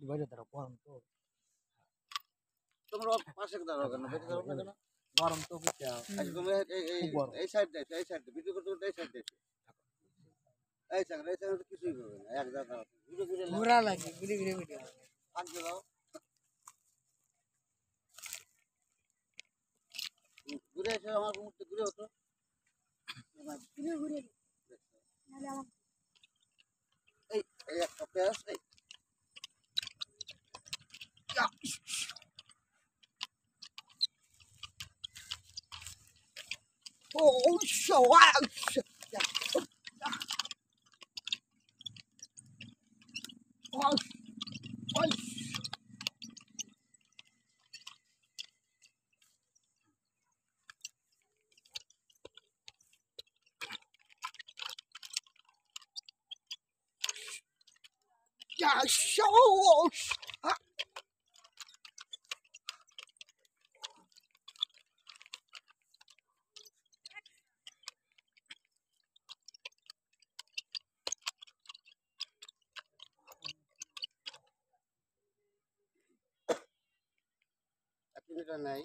বাইরে দাঁড়া গরম তো তোমরা পাশে দাঁড়াও কেন বেঁচে দাঁড়াও না কেন গরম তো বুঝছো আচ্ছা তুমি এই সাইড দেখো এই সাইড ভিডিও করতে করতে এই সাইড দেখো এই সাইড কিছুই হবে না এক জায়গা ঘুরে ঘুরে ঘোরা লাগে ঘুরে ঘুরে ভিডিও আগে দাও ঘুরে এসে আমার মুখটা ঘুরে হতো ঘুরে ঘুরে নাহলে আমার এই এই একটা পেঁয়াজ এই Oh, so wow. Yeah, so এক মিনিট নাই